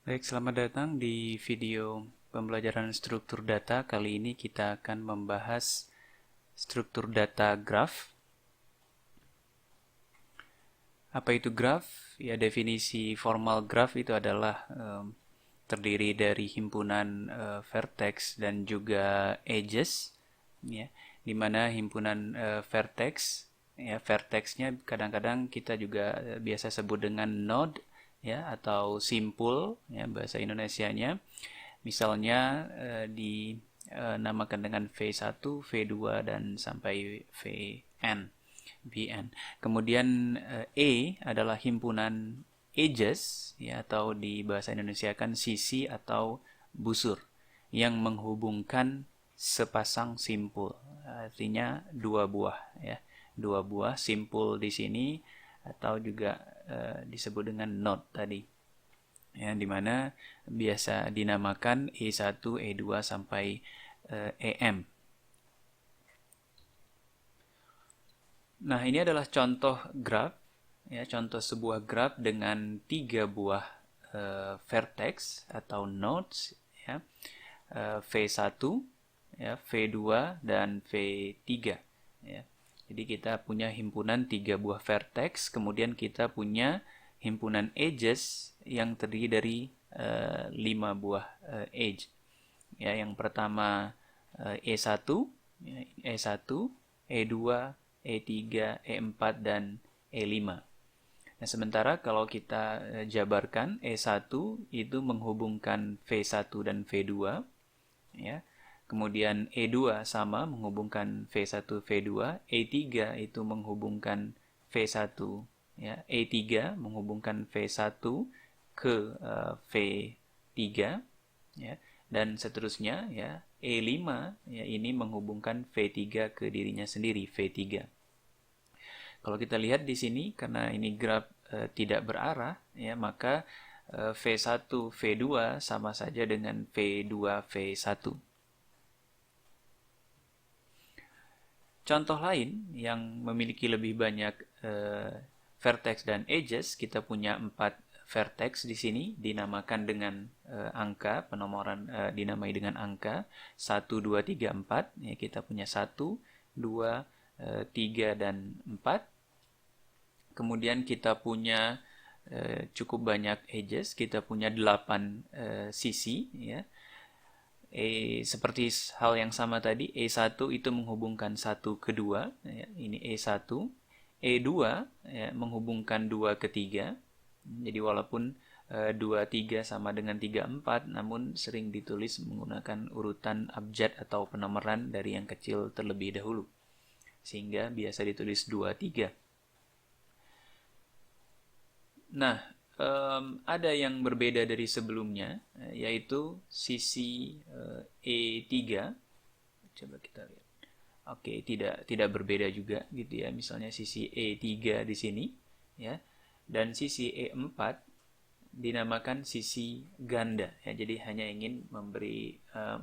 Baik, selamat datang di video pembelajaran struktur data. Kali ini kita akan membahas struktur data graf. Apa itu graf? Ya, definisi formal graf itu adalah terdiri dari himpunan vertex dan juga edges, ya, di mana himpunan vertex, ya, vertexnya kadang-kadang kita juga biasa sebut dengan node, ya, atau simpul, ya, bahasa Indonesianya. Misalnya dinamakan dengan V1, V2 dan sampai Vn. Kemudian E adalah himpunan edges, ya, atau di bahasa Indonesia kan sisi atau busur yang menghubungkan sepasang simpul. Artinya dua buah, ya. Dua buah simpul di sini atau juga disebut dengan node tadi. Ya, dimana biasa dinamakan E1, E2 sampai EM. Nah, ini adalah contoh graf, ya, contoh sebuah graf dengan 3 buah vertex atau nodes, ya, V1, ya, V2 dan V3, ya. Jadi kita punya himpunan 3 buah vertex, kemudian kita punya himpunan edges yang terdiri dari 5 buah edge. Ya, yang pertama E1, ya, E1, E2, E3, E4 dan E5. Nah, sementara kalau kita jabarkan, E1 itu menghubungkan V1 dan V2, ya. Kemudian E2 sama menghubungkan V1 V2, E3 itu menghubungkan V1, ya, E3 menghubungkan V1 ke V3, ya, dan seterusnya, ya. E5, ya, ini menghubungkan V3 ke dirinya sendiri, V3. Kalau kita lihat di sini, karena ini graf tidak berarah, ya, maka V1 V2 sama saja dengan V2 V1. Contoh lain yang memiliki lebih banyak vertex dan edges, kita punya 4 vertex di sini, dinamakan dengan angka, penomoran dinamai dengan angka 1, 2, 3, 4. Ya, kita punya 1, 2, 3, dan 4. Kemudian kita punya cukup banyak edges, kita punya 8 sisi, ya. Seperti hal yang sama tadi, E1 itu menghubungkan 1 ke 2, ya, ini E1. E2, ya, menghubungkan 2 ke 3. Jadi walaupun 2, 3 sama dengan 3, 4, namun sering ditulis menggunakan urutan abjad atau penomoran dari yang kecil terlebih dahulu. Sehingga biasa ditulis 2, 3. Nah, ada yang berbeda dari sebelumnya, yaitu sisi E3. Coba kita lihat. Oke, tidak berbeda juga gitu ya. Misalnya sisi E3 di sini, ya. Dan sisi E4 dinamakan sisi ganda, ya. Jadi hanya ingin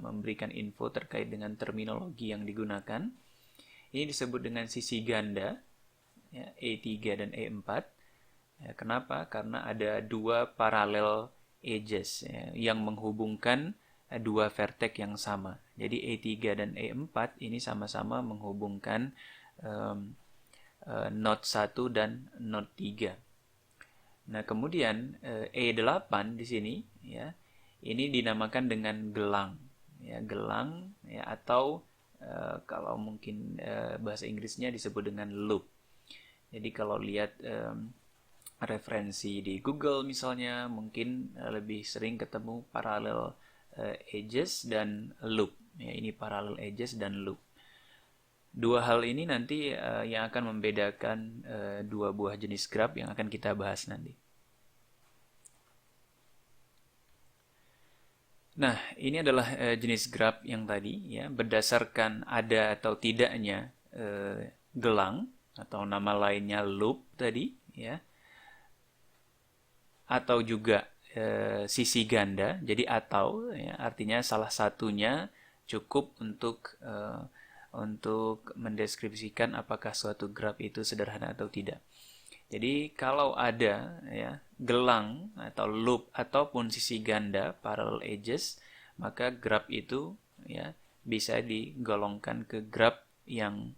memberikan info terkait dengan terminologi yang digunakan. Ini disebut dengan sisi ganda, ya, E3 dan E4. Ya, kenapa? Karena ada 2 paralel edges, ya, yang menghubungkan 2 vertex yang sama. Jadi E3 dan E4 ini sama-sama menghubungkan node 1 dan node 3. Nah, kemudian E8 di sini, ya, ini dinamakan dengan gelang, ya, gelang, ya, atau kalau mungkin bahasa Inggrisnya disebut dengan loop. Jadi kalau lihat referensi di Google misalnya, mungkin lebih sering ketemu parallel edges dan loop. Ya, ini parallel edges dan loop. Dua hal ini nanti yang akan membedakan dua buah jenis graf yang akan kita bahas nanti. Nah, ini adalah jenis graf yang tadi, ya, berdasarkan ada atau tidaknya gelang atau nama lainnya loop tadi, ya, atau juga sisi ganda. Jadi atau, ya, artinya salah satunya cukup untuk mendeskripsikan apakah suatu graf itu sederhana atau tidak. Jadi kalau ada, ya, gelang atau loop ataupun sisi ganda parallel edges, maka graph itu ya bisa digolongkan ke graph yang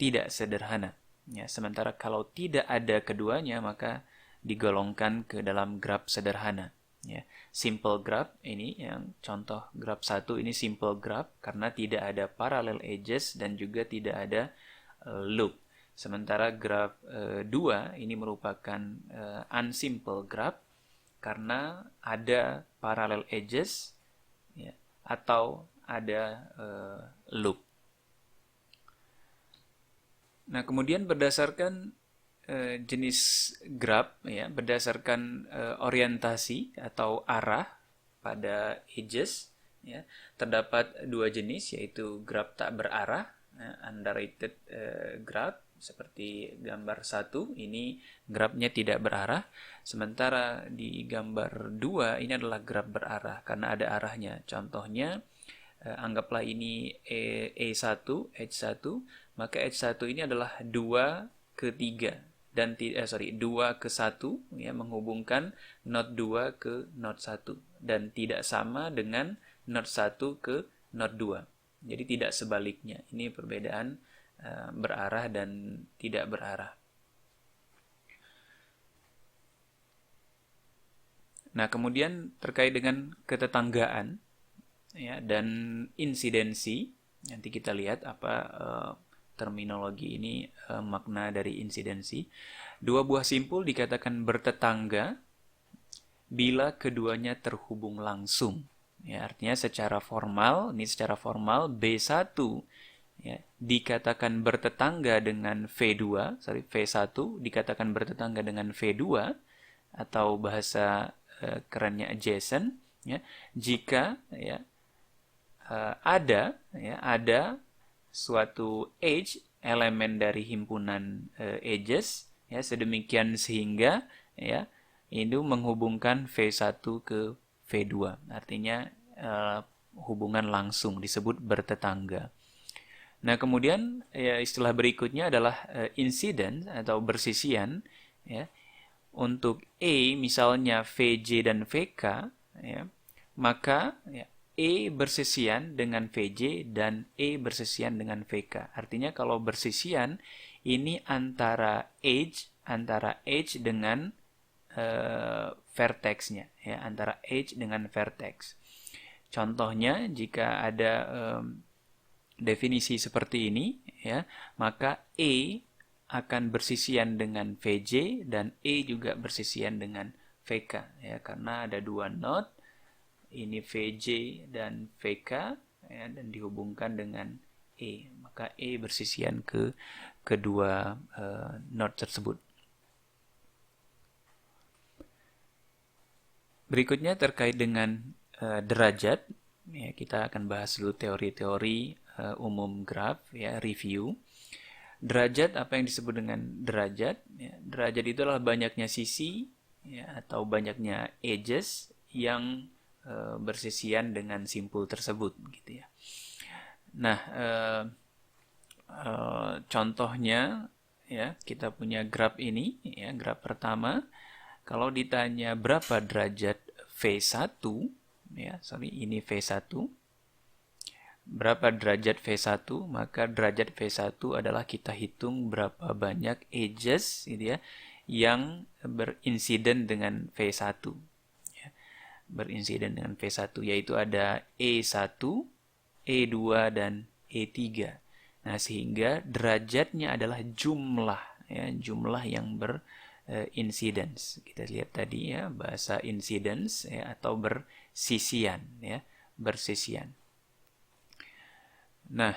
tidak sederhana. Ya, sementara kalau tidak ada keduanya maka digolongkan ke dalam graph sederhana. Ya, simple graph ini yang contoh graph 1 ini simple graph karena tidak ada parallel edges dan juga tidak ada loop. Sementara graph 2 ini merupakan unsimple graph karena ada parallel edges ya, atau ada loop. Nah, kemudian berdasarkan jenis graph ya, berdasarkan orientasi atau arah pada edges ya, terdapat dua jenis yaitu graph tak berarah, undirected graph seperti gambar 1 ini grafnya tidak berarah, sementara di gambar 2 ini adalah graf berarah karena ada arahnya. Contohnya anggaplah ini E1, H1, maka H1 ini adalah 2 ke 3 dan 2 ke 1 ya, menghubungkan node 2 ke node 1 dan tidak sama dengan node 1 ke node 2. Jadi tidak sebaliknya. Ini perbedaan berarah dan tidak berarah. Nah, kemudian terkait dengan ketetanggaan ya dan insidensi, nanti kita lihat apa terminologi ini, makna dari insidensi. Dua buah simpul dikatakan bertetangga bila keduanya terhubung langsung. Ya, artinya secara formal B1 ya, dikatakan bertetangga dengan V1 dikatakan bertetangga dengan V2 atau bahasa kerennya adjacent ya, jika ya ada suatu edge elemen dari himpunan edges ya, sedemikian sehingga ya itu menghubungkan V1 ke V2, artinya hubungan langsung disebut bertetangga. Nah, kemudian ya, istilah berikutnya adalah incident atau bersisian ya. Untuk E misalnya VJ dan VK ya, maka ya, E bersisian dengan VJ dan E bersisian dengan VK. Artinya kalau bersisian ini antara edge dengan vertexnya ya, antara edge dengan vertex. Contohnya jika ada definisi seperti ini ya, maka E akan bersisian dengan VJ dan E juga bersisian dengan VK ya, karena ada dua node ini VJ dan VK ya, dan dihubungkan dengan E, maka E bersisian ke kedua node tersebut. Berikutnya terkait dengan derajat ya, kita akan bahas dulu teori-teori umum graf ya, review. Derajat, apa yang disebut dengan derajat ya, derajat itu adalah banyaknya sisi ya, atau banyaknya edges yang bersisian dengan simpul tersebut gitu ya. Nah, contohnya ya, kita punya graf ini ya, graf pertama. Kalau ditanya berapa derajat V1 ya, ini V1. Berapa derajat V1? Maka derajat V1 adalah kita hitung berapa banyak edges gitu ya, yang berinsiden dengan V1. Ya, berinsiden dengan V1, yaitu ada E1, E2, dan E3. Nah, sehingga derajatnya adalah jumlah ya, jumlah yang berinsidence. Kita lihat tadi ya, bahasa incidence ya, atau bersisian ya, bersisian. Nah,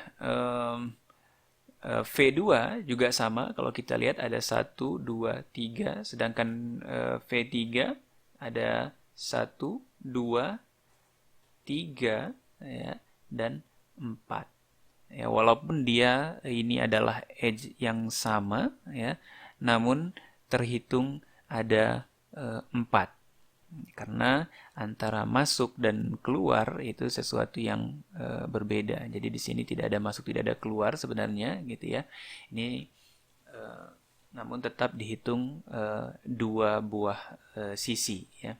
V2 juga sama. Kalau kita lihat ada 1, 2, 3. Sedangkan V3 ada 1, 2, 3 ya, dan 4. Ya, walaupun dia ini adalah edge yang sama ya, namun terhitung ada 4. Karena antara masuk dan keluar itu sesuatu yang berbeda. Jadi di sini tidak ada masuk, tidak ada keluar sebenarnya gitu ya. Ini namun tetap dihitung dua buah sisi, ya.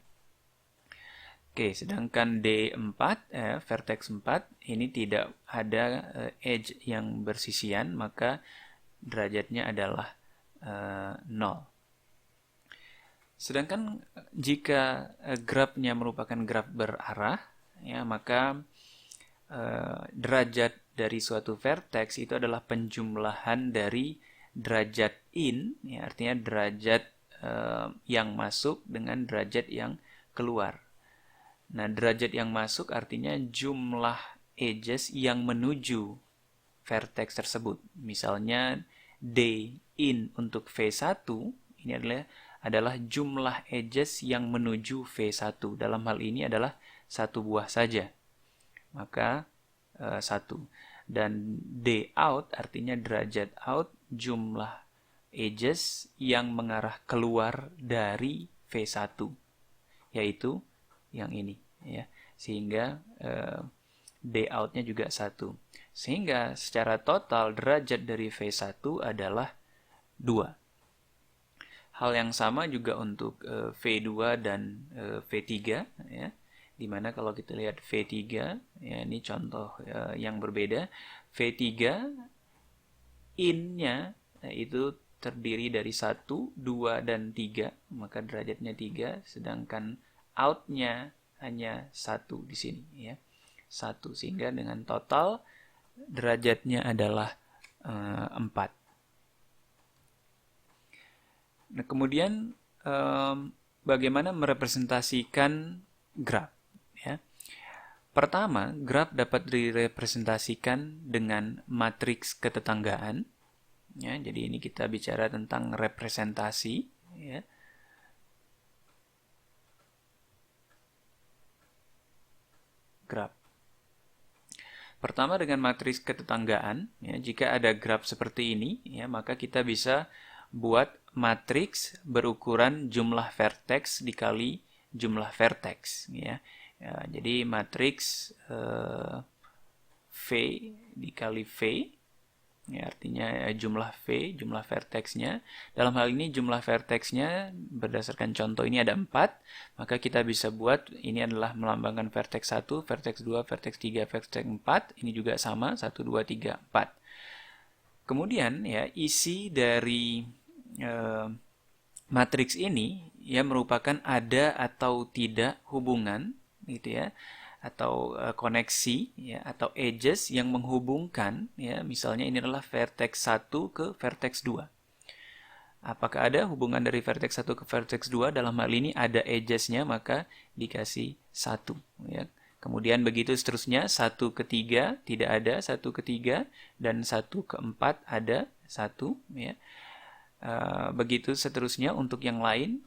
Oke, sedangkan D4, vertex 4, ini tidak ada edge yang bersisian, maka derajatnya adalah 0. Sedangkan jika grafnya merupakan graf berarah, ya, maka derajat dari suatu vertex itu adalah penjumlahan dari derajat in, ya, artinya derajat yang masuk dengan derajat yang keluar. Nah, derajat yang masuk artinya jumlah edges yang menuju vertex tersebut. Misalnya D in untuk V1 ini adalah jumlah edges yang menuju V1. Dalam hal ini adalah satu buah saja. Maka 1. Dan D out artinya derajat out jumlah edges yang mengarah keluar dari V1, yaitu yang ini, ya. Sehingga D out-nya juga 1. Sehingga secara total derajat dari V1 adalah 2. Hal yang sama juga untuk V2 dan V3, ya. Dimana kalau kita lihat V3, ya, ini contoh yang berbeda. V3 in-nya itu terdiri dari 1, 2, dan 3, maka derajatnya 3, sedangkan out-nya hanya 1 di sini, ya. 1, sehingga dengan total derajatnya adalah 4. Nah, kemudian bagaimana merepresentasikan graf, ya. Pertama, graf dapat direpresentasikan dengan matriks ketetanggaan, ya. Jadi ini kita bicara tentang representasi, ya. Graf. Pertama dengan matriks ketetanggaan, ya, jika ada graf seperti ini, ya, maka kita bisa buat matriks berukuran jumlah vertex dikali jumlah vertex, ya. Jadi matriks V dikali V, ya, artinya jumlah V, jumlah vertexnya. Dalam hal ini jumlah vertexnya berdasarkan contoh ini ada 4, maka kita bisa buat ini adalah melambangkan vertex 1, vertex 2, vertex 3, vertex 4. Ini juga sama, 1, 2, 3, 4. Kemudian, ya, isi dari matriks ini, ya, merupakan ada atau tidak hubungan, gitu, ya, atau koneksi, ya, atau edges yang menghubungkan, ya, misalnya ini adalah vertex 1 ke vertex 2. Apakah ada hubungan dari vertex 1 ke vertex 2? Dalam hal ini ada edgesnya, maka dikasih 1, ya. Kemudian begitu seterusnya, 1 ke 3 tidak ada, 1 ke 3, dan 1 ke 4 ada 1, ya. Begitu seterusnya untuk yang lain.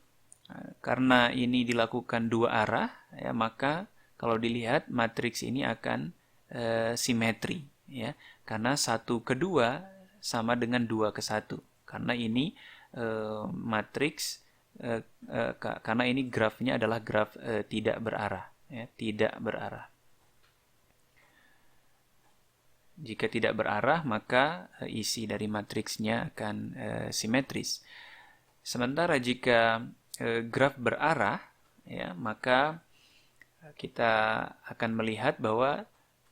Karena ini dilakukan dua arah, ya, maka kalau dilihat matriks ini akan simetri, ya, karena 1 ke 2 sama dengan 2 ke 1. Karena ini matriks karena ini grafnya adalah graf tidak berarah, ya, tidak berarah. Jika tidak berarah, maka isi dari matriksnya akan simetris. Sementara jika graf berarah, ya, maka kita akan melihat bahwa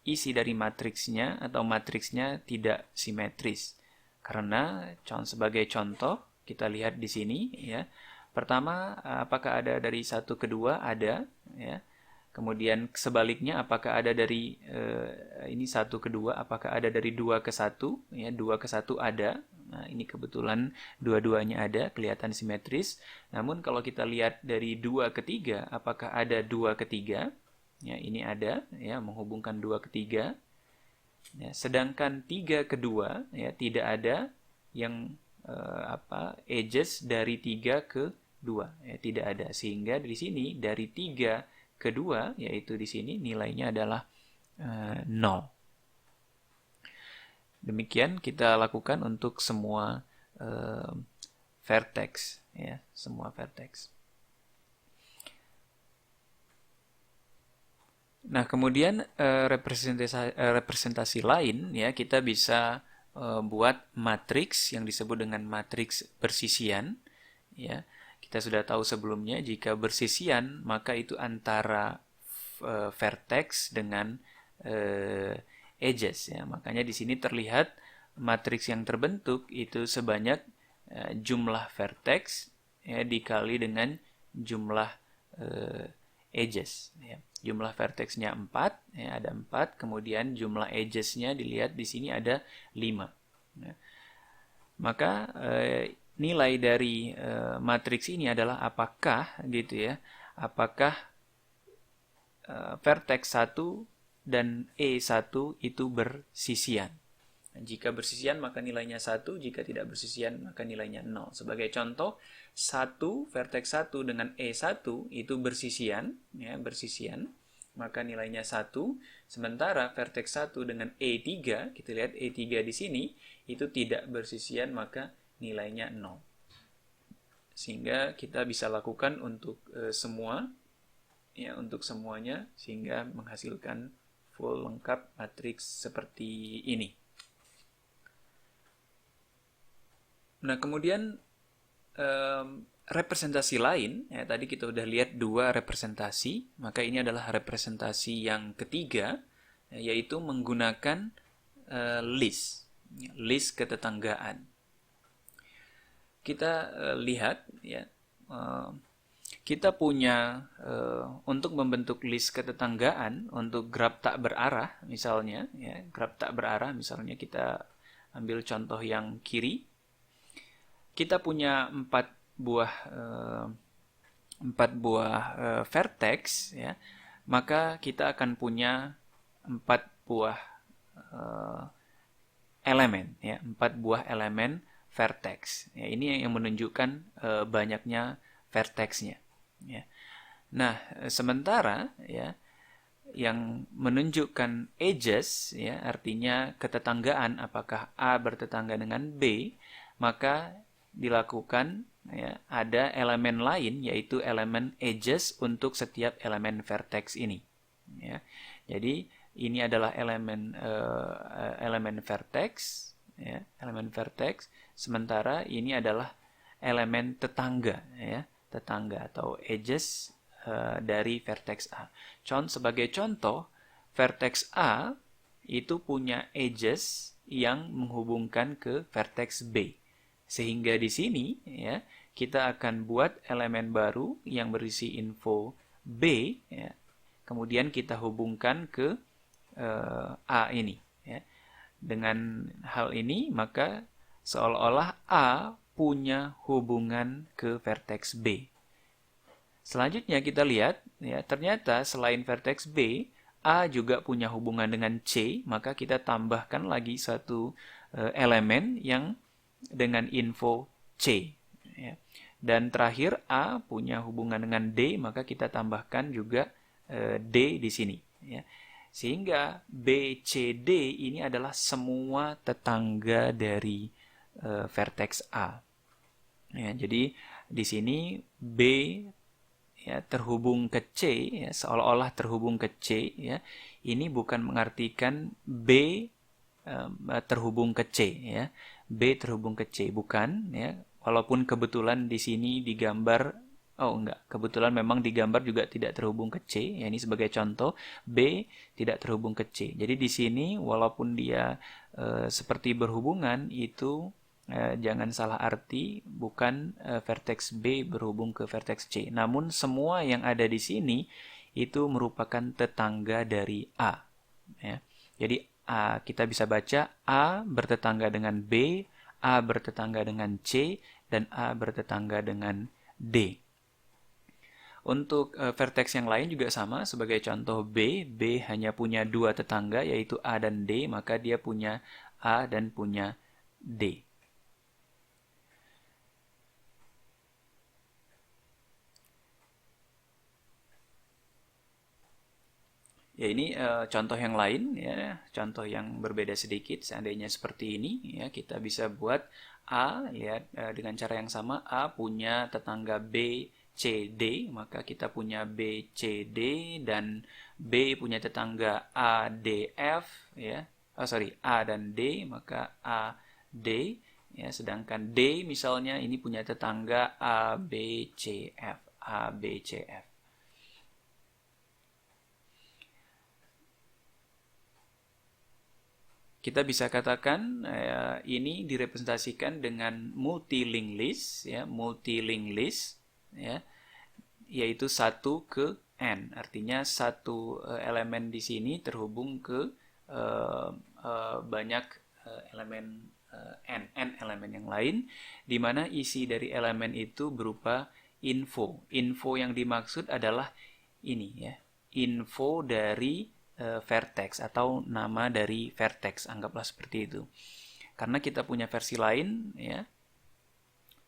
isi dari matriksnya atau matriksnya tidak simetris. Karena sebagai contoh kita lihat di sini, ya. Pertama, apakah ada dari 1 ke 2? Ada, ya. Kemudian sebaliknya, apakah ada dari ini 1 ke 2, apakah ada dari 2 ke 1? Ya, 2 ke 1 ada. Nah, ini kebetulan dua-duanya ada, kelihatan simetris. Namun kalau kita lihat dari 2 ke 3, apakah ada 2 ke 3? Ya, ini ada, ya, menghubungkan 2 ke 3. Ya, sedangkan 3 ke 2, ya, tidak ada yang edges dari 3 ke 2, ya, tidak ada. Sehingga di sini dari 3 kedua, yaitu di sini nilainya adalah 0. Demikian kita lakukan untuk semua vertex, ya, semua vertex. Nah, kemudian representasi lain, ya, kita bisa buat matriks yang disebut dengan matriks bersisian. Ya, kita sudah tahu sebelumnya jika bersisian maka itu antara vertex dengan edges. Ya, makanya di sini terlihat matriks yang terbentuk itu sebanyak jumlah vertex ya, dikali dengan jumlah edges. Ya. Jumlah vertexnya 4, ya, ada 4, kemudian jumlah edgesnya dilihat di sini ada 5. Ya. Maka nilai dari matriks ini adalah apakah gitu ya, apakah vertex 1 dan E1 itu bersisian. Jika bersisian maka nilainya 1, jika tidak bersisian maka nilainya 0. Sebagai contoh, 1 vertex 1 dengan E1 itu bersisian, ya, bersisian, maka nilainya 1. Sementara vertex 1 dengan E3, kita lihat E3 di sini, itu tidak bersisian maka nilainya 0. Sehingga kita bisa lakukan untuk semua, ya, untuk semuanya, sehingga menghasilkan full lengkap matriks seperti ini. Nah, kemudian representasi lain, ya, tadi kita udah lihat 2 representasi, maka ini adalah representasi yang ketiga, yaitu menggunakan list ketetanggaan. Kita lihat, ya, kita punya untuk membentuk list ketetanggaan untuk graf tak berarah, misalnya, ya, graf tak berarah, misalnya kita ambil contoh yang kiri. Kita punya 4 buah vertex, ya, maka kita akan punya 4 buah elemen, ya, 4 buah elemen vertex. Ya, ini yang menunjukkan banyaknya vertexnya. Ya. Nah, sementara, ya, yang menunjukkan edges, ya, artinya ketetanggaan, apakah A bertetangga dengan B, maka dilakukan, ya, ada elemen lain yaitu elemen edges untuk setiap elemen vertex ini. Ya. Jadi ini adalah elemen vertex, ya, elemen vertex. Sementara ini adalah elemen tetangga, ya, tetangga atau edges dari vertex A. Sebagai contoh, vertex A itu punya edges yang menghubungkan ke vertex B. Sehingga di sini, ya, kita akan buat elemen baru yang berisi info B, ya, kemudian kita hubungkan ke A ini. Ya. Dengan hal ini, maka seolah-olah A punya hubungan ke vertex B. Selanjutnya kita lihat, ya, ternyata selain vertex B, A juga punya hubungan dengan C, maka kita tambahkan lagi satu elemen yang dengan info C. Ya. Dan terakhir A punya hubungan dengan D, maka kita tambahkan juga D di sini. Ya. Sehingga B, C, D ini adalah semua tetangga dari vertex A. Ya, jadi di sini B, ya, terhubung ke C, ya, seolah-olah terhubung ke C. Ya. Ini bukan mengartikan B terhubung ke C, ya. B terhubung ke C, bukan, ya. Walaupun kebetulan di sini digambar, kebetulan memang digambar juga tidak terhubung ke C, ya, ini sebagai contoh, B tidak terhubung ke C. Jadi di sini walaupun dia seperti berhubungan, itu jangan salah arti, bukan vertex B berhubung ke vertex C. Namun semua yang ada di sini itu merupakan tetangga dari A. Ya. Jadi kita bisa baca A bertetangga dengan B, A bertetangga dengan C, dan A bertetangga dengan D. Untuk vertex yang lain juga sama, sebagai contoh B hanya punya 2 tetangga, yaitu A dan D, maka dia punya A dan punya D. Ya, ini contoh yang lain, ya, contoh yang berbeda sedikit. Seandainya seperti ini, ya, kita bisa buat A, ya, dengan cara yang sama. A punya tetangga B, C, D, maka kita punya B, C, D, dan B punya tetangga A, D, F, ya, A dan D, maka A, D, ya, sedangkan D misalnya ini punya tetangga A, B, C, F, A, B, C, F. Kita bisa katakan ini direpresentasikan dengan multi-linked list, ya, multi-linked list, ya, yaitu 1 ke n. Artinya satu elemen di sini terhubung ke banyak elemen n elemen yang lain, di mana isi dari elemen itu berupa info. Info yang dimaksud adalah ini, ya, info dari vertex atau nama dari vertex, anggaplah seperti itu. Karena kita punya versi lain, ya,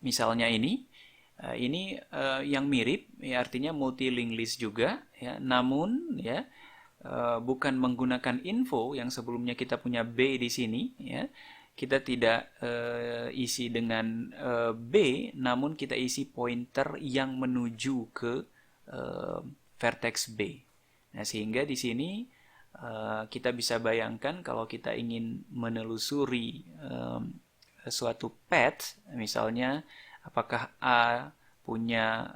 misalnya ini yang mirip, ya, artinya multi-linked list juga, ya, namun, ya, bukan menggunakan info yang sebelumnya kita punya B di sini, ya, kita tidak isi dengan B, namun kita isi pointer yang menuju ke vertex B. Nah, sehingga di sini kita bisa bayangkan kalau kita ingin menelusuri suatu path, misalnya apakah A punya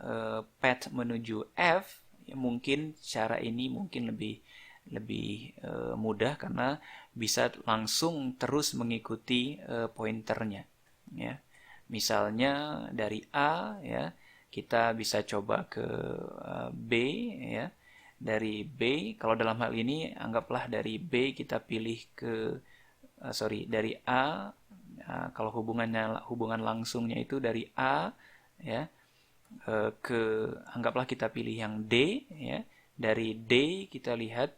path menuju F, ya, mungkin cara ini mungkin lebih mudah karena bisa langsung terus mengikuti pointernya, ya. Misalnya dari A, ya, kita bisa coba ke B, ya. Dari B, kalau dalam hal ini anggaplah dari B kita pilih ke dari A, kalau hubungan langsungnya itu dari A, ya, ke anggaplah kita pilih yang D, ya. Dari D kita lihat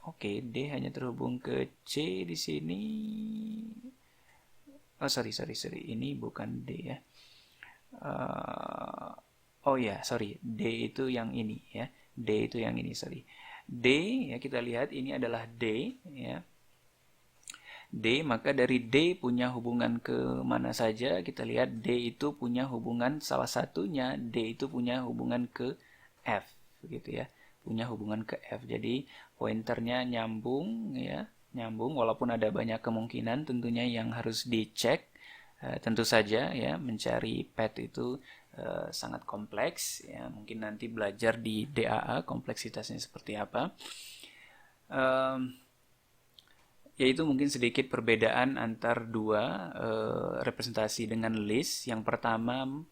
oke, D hanya terhubung ke C di sini. Oh, sorry, ini bukan D, ya. Oh ya, sorry, D itu yang ini, ya. D itu yang ini, sorry. D, ya, kita lihat ini adalah D, ya. D, maka dari D punya hubungan ke mana saja, kita lihat D itu punya hubungan, salah satunya D itu punya hubungan ke F, gitu, ya. Punya hubungan ke F. Jadi pointernya nyambung, ya, nyambung, walaupun ada banyak kemungkinan tentunya yang harus dicek. Tentu saja, ya, mencari path itu sangat kompleks, ya. Mungkin nanti belajar di DAA kompleksitasnya seperti apa. Yaitu mungkin sedikit perbedaan antar dua representasi dengan list. Yang pertama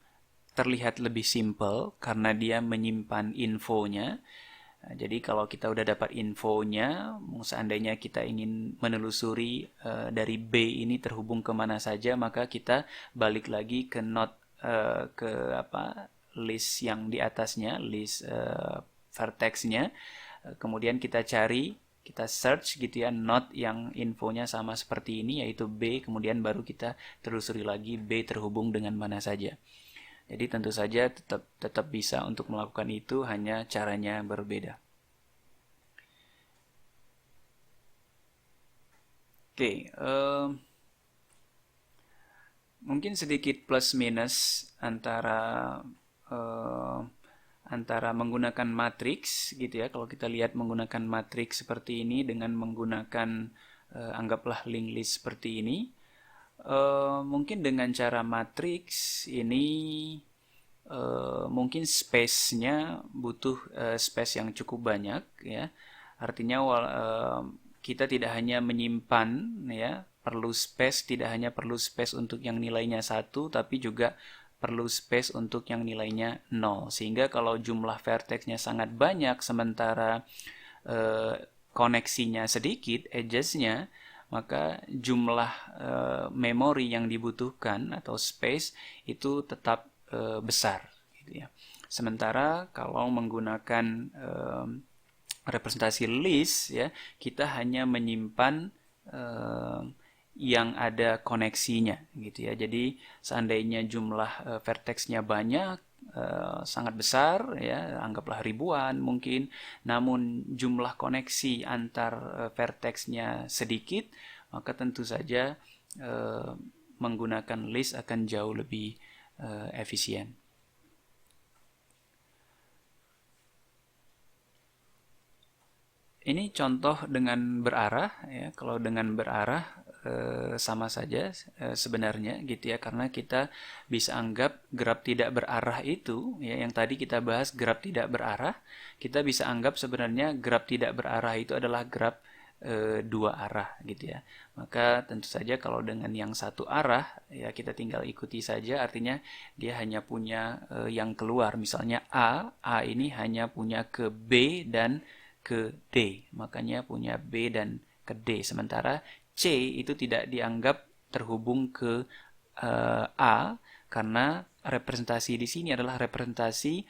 terlihat lebih simple karena dia menyimpan infonya. Nah, jadi kalau kita udah dapat infonya, seandainya kita ingin menelusuri dari B ini terhubung kemana saja, maka kita balik lagi ke node ke list yang di atasnya, list vertexnya. Kemudian kita cari, kita search, gitu, ya, node yang infonya sama seperti ini, yaitu B. Kemudian baru kita telusuri lagi B terhubung dengan mana saja. Jadi tentu saja tetap bisa untuk melakukan itu, hanya caranya berbeda. Oke, mungkin sedikit plus minus antara menggunakan matriks, gitu, ya. Kalau kita lihat menggunakan matriks seperti ini dengan menggunakan anggaplah linked list seperti ini. Mungkin dengan cara matriks ini mungkin space-nya butuh space yang cukup banyak, ya. Artinya kita tidak hanya menyimpan, ya, tidak hanya perlu space untuk yang nilainya 1, tapi juga perlu space untuk yang nilainya 0. Sehingga kalau jumlah vertexnya sangat banyak sementara koneksinya sedikit, edges-nya, maka jumlah memori yang dibutuhkan atau space itu tetap besar, gitu, ya. Sementara kalau menggunakan representasi list, ya, kita hanya menyimpan yang ada koneksinya, gitu, ya. Jadi seandainya jumlah vertexnya banyak, sangat besar, ya, anggaplah ribuan mungkin, namun jumlah koneksi antar vertexnya sedikit, maka tentu saja menggunakan list akan jauh lebih efisien. ini contoh dengan berarah ya. Kalau dengan berarah sama saja sebenarnya gitu ya, karena kita bisa anggap graf tidak berarah itu ya, yang tadi kita bahas graf tidak berarah, kita bisa anggap sebenarnya graf tidak berarah itu adalah graf dua arah gitu ya. Maka tentu saja kalau dengan yang satu arah ya kita tinggal ikuti saja, artinya dia hanya punya yang keluar, misalnya A ini hanya punya ke B dan ke D, makanya punya B dan ke D. Sementara C itu tidak dianggap terhubung ke A, karena representasi di sini adalah representasi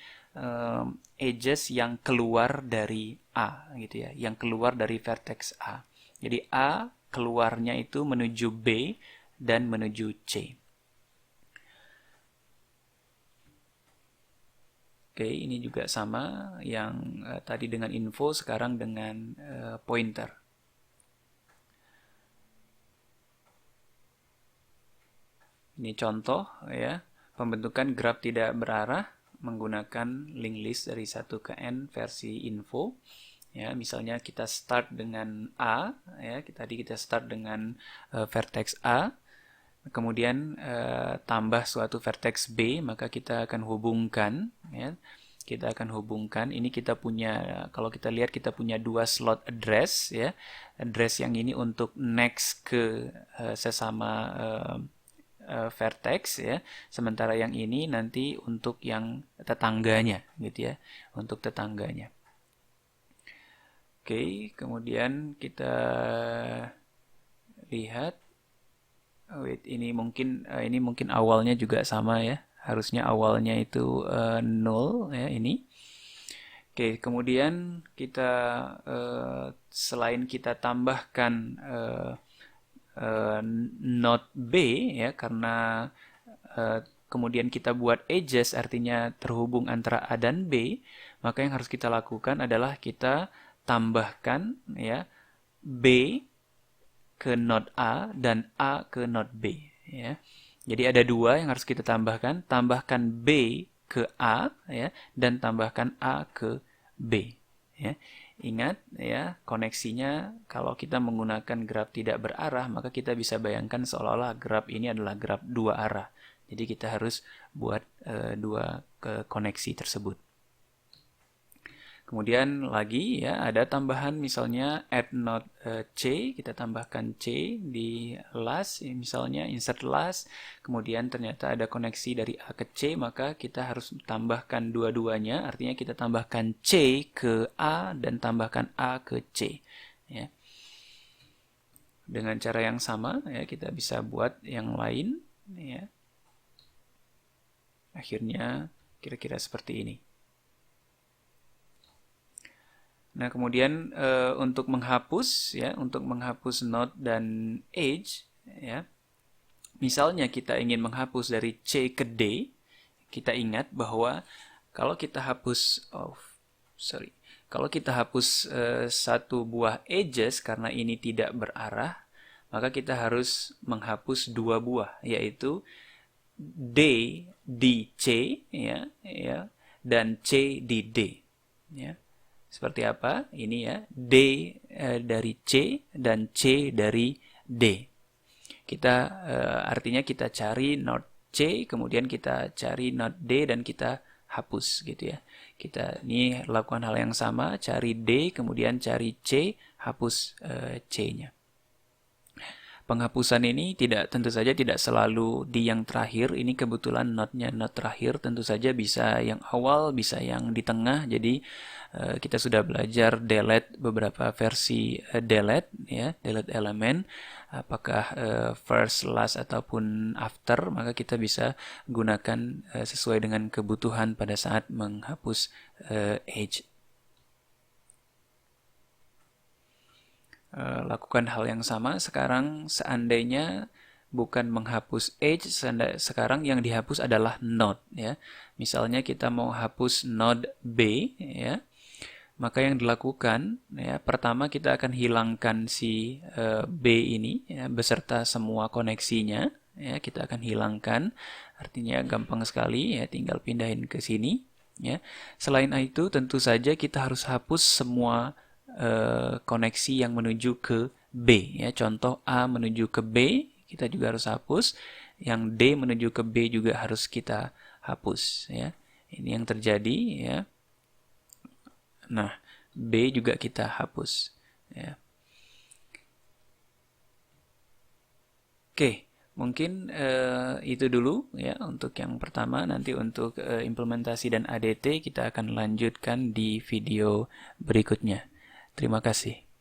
edges yang keluar dari A gitu ya, yang keluar dari vertex A. Jadi A keluarnya itu menuju B dan menuju C. Oke, ini juga sama yang tadi dengan info, sekarang dengan pointer. Ini contoh ya, pembentukan graf tidak berarah menggunakan link list dari 1 ke N versi info. Ya, misalnya kita start dengan A ya, tadi kita start dengan vertex A. Kemudian tambah suatu vertex B, maka kita akan hubungkan ya. Kita akan hubungkan, ini kita punya, kalau kita lihat kita punya 2 slot address ya. Address yang ini untuk next ke sesama vertex ya, sementara yang ini nanti untuk yang tetangganya gitu ya, untuk tetangganya. Oke, kemudian kita lihat, ini mungkin awalnya juga sama ya, harusnya awalnya itu 0 ya ini. Oke, kemudian kita selain kita tambahkan node B ya, karena kemudian kita buat edges, artinya terhubung antara A dan B, maka yang harus kita lakukan adalah kita tambahkan ya B ke node A dan A ke node B ya. Jadi ada 2 yang harus kita tambahkan B ke A ya, dan tambahkan A ke B ya. Ingat ya, koneksinya kalau kita menggunakan graf tidak berarah, maka kita bisa bayangkan seolah-olah graf ini adalah graf dua arah. Jadi kita harus buat dua koneksi tersebut. Kemudian lagi ya, ada tambahan misalnya add node C, kita tambahkan C di last, misalnya insert last, kemudian ternyata ada koneksi dari A ke C, maka kita harus tambahkan dua-duanya, artinya kita tambahkan C ke A dan tambahkan A ke C. Ya. Dengan cara yang sama ya, kita bisa buat yang lain. Ya. Akhirnya kira-kira seperti ini. Nah, kemudian untuk menghapus node dan edge ya. Misalnya kita ingin menghapus dari C ke D, kita ingat bahwa kalau kita hapus satu buah edges karena ini tidak berarah, maka kita harus menghapus 2 buah, yaitu D di C ya dan C di D ya. Seperti apa? Ini ya, D dari C dan C dari D. Artinya kita cari node C, kemudian kita cari node D dan kita hapus gitu ya. Kita ini lakukan hal yang sama, cari D, kemudian cari C, hapus C-nya. Penghapusan ini tentu saja tidak selalu di yang terakhir. Ini kebetulan node terakhir, tentu saja bisa yang awal, bisa yang di tengah. Jadi kita sudah belajar delete beberapa versi delete ya, delete elemen, apakah first, last ataupun after, maka kita bisa gunakan sesuai dengan kebutuhan pada saat menghapus edge. Lakukan hal yang sama. Sekarang seandainya bukan menghapus edge, sekarang yang dihapus adalah node ya. Misalnya kita mau hapus node B ya, maka yang dilakukan ya, pertama kita akan hilangkan si B ini ya, beserta semua koneksinya ya, kita akan hilangkan. Artinya gampang sekali ya, tinggal pindahin ke sini ya. Selain itu tentu saja kita harus hapus semua koneksi yang menuju ke B, ya. Contoh A menuju ke B, kita juga harus hapus. Yang D menuju ke B juga harus kita hapus, ya. Ini yang terjadi, ya. Nah, B juga kita hapus, ya. Oke, mungkin itu dulu ya untuk yang pertama. Nanti untuk implementasi dan ADT kita akan lanjutkan di video berikutnya. Terima kasih.